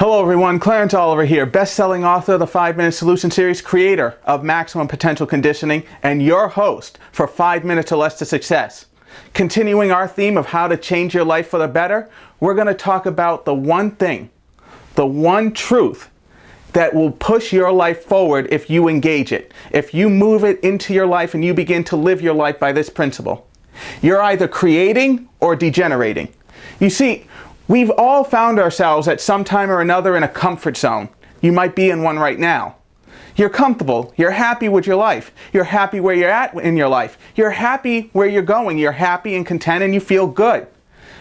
Hello everyone, Clarence Oliver here, best-selling author of the 5-Minute Solution Series, creator of Maximum Potential Conditioning, and your host for 5 Minutes or Less to Success. Continuing our theme of how to change your life for the better, we're going to talk about the one thing, the one truth that will push your life forward if you engage it, if you move it into your life and you begin to live your life by this principle. You're either creating or degenerating. You see, we've all found ourselves at some time or another in a comfort zone. You might be in one right now. You're comfortable. You're happy with your life. You're happy where you're at in your life. You're happy where you're going. You're happy and content and you feel good.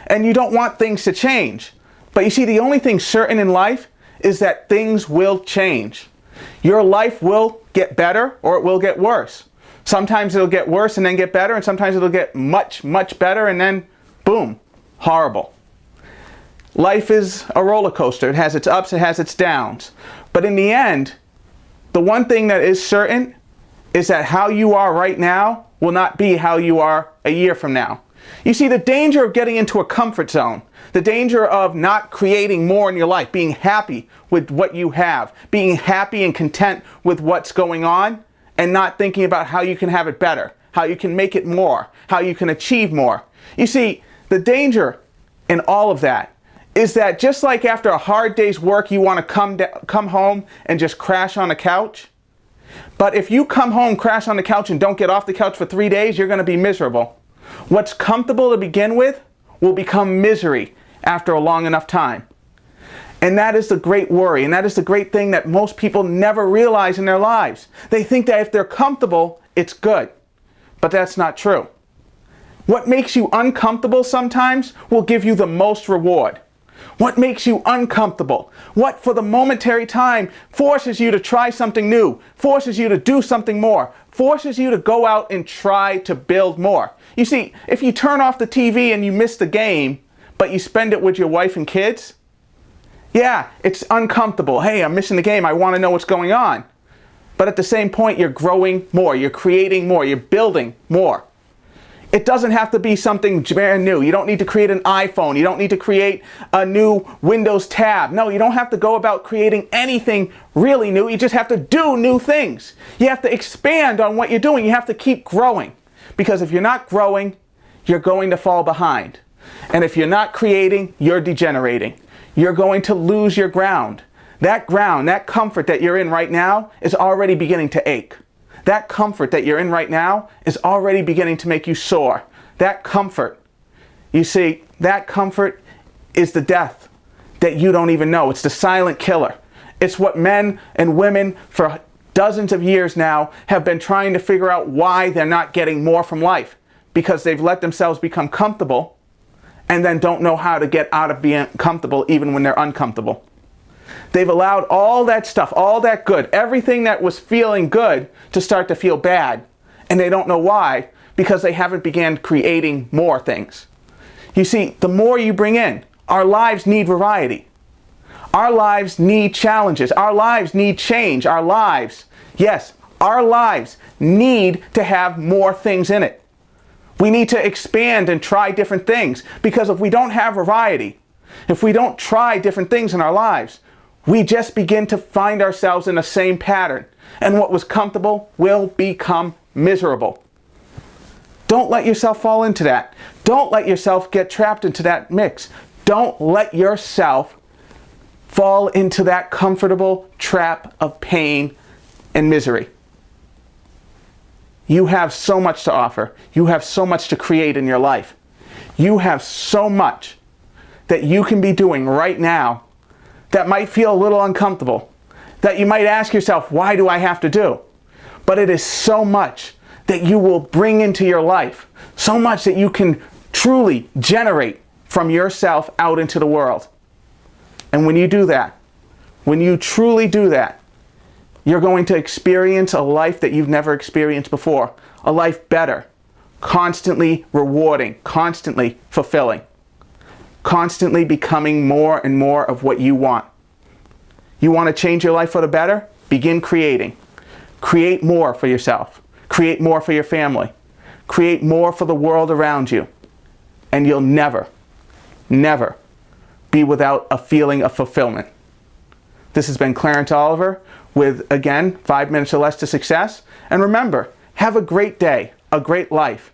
And you don't want things to change. But you see, the only thing certain in life is that things will change. Your life will get better or it will get worse. Sometimes it'll get worse and then get better, and sometimes it'll get much, much better and then, boom, horrible. Life is a roller coaster. It has its ups, it has its downs. But in the end, the one thing that is certain is that how you are right now will not be how you are a year from now. You see, the danger of getting into a comfort zone, the danger of not creating more in your life, being happy with what you have, being happy and content with what's going on, and not thinking about how you can have it better, how you can make it more, how you can achieve more. You see, the danger in all of that is that just like after a hard day's work, you want to come home and just crash on the couch. But if you come home, crash on the couch, and don't get off the couch for 3 days, you're going to be miserable. What's comfortable to begin with will become misery after a long enough time. And that is the great worry, and that is the great thing that most people never realize in their lives. They think that if they're comfortable, it's good. But that's not true. What makes you uncomfortable sometimes will give you the most reward. What makes you uncomfortable, what for the momentary time forces you to try something new, forces you to do something more, forces you to go out and try to build more. You see, if you turn off the TV and you miss the game, but you spend it with your wife and kids, yeah, it's uncomfortable. Hey, I'm missing the game. I want to know what's going on. But at the same point, you're growing more. You're creating more. You're building more. It doesn't have to be something brand new. You don't need to create an iPhone. You don't need to create a new Windows tab. No, you don't have to go about creating anything really new. You just have to do new things. You have to expand on what you're doing. You have to keep growing. Because if you're not growing, you're going to fall behind. And if you're not creating, you're degenerating. You're going to lose your ground. That ground, that comfort that you're in right now is already beginning to ache. That comfort that you're in right now is already beginning to make you sore. That comfort, you see, that comfort is the death that you don't even know. It's the silent killer. It's what men and women for dozens of years now have been trying to figure out why they're not getting more from life. Because they've let themselves become comfortable and then don't know how to get out of being comfortable even when they're uncomfortable. They've allowed all that stuff, all that good, everything that was feeling good to start to feel bad. And they don't know why, because they haven't began creating more things. You see, the more you bring in, our lives need variety. Our lives need challenges. Our lives need change. Our lives, yes, our lives need to have more things in it. We need to expand and try different things, because if we don't have variety, if we don't try different things in our lives, we just begin to find ourselves in the same pattern. And what was comfortable will become miserable. Don't let yourself fall into that. Don't let yourself get trapped into that mix. Don't let yourself fall into that comfortable trap of pain and misery. You have so much to offer. You have so much to create in your life. You have so much that you can be doing right now that might feel a little uncomfortable, that you might ask yourself, why do I have to do? But it is so much that you will bring into your life, so much that you can truly generate from yourself out into the world. And when you do that, when you truly do that, you're going to experience a life that you've never experienced before, a life better, constantly rewarding, constantly fulfilling. Constantly becoming more and more of what you want. You want to change your life for the better? Begin creating. Create more for yourself. Create more for your family. Create more for the world around you. And you'll never, never be without a feeling of fulfillment. This has been Clarence Oliver with, again, 5 Minutes or Less to Success. And remember, have a great day, a great life.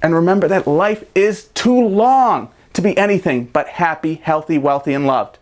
And remember that life is too long to be anything but happy, healthy, wealthy, and loved.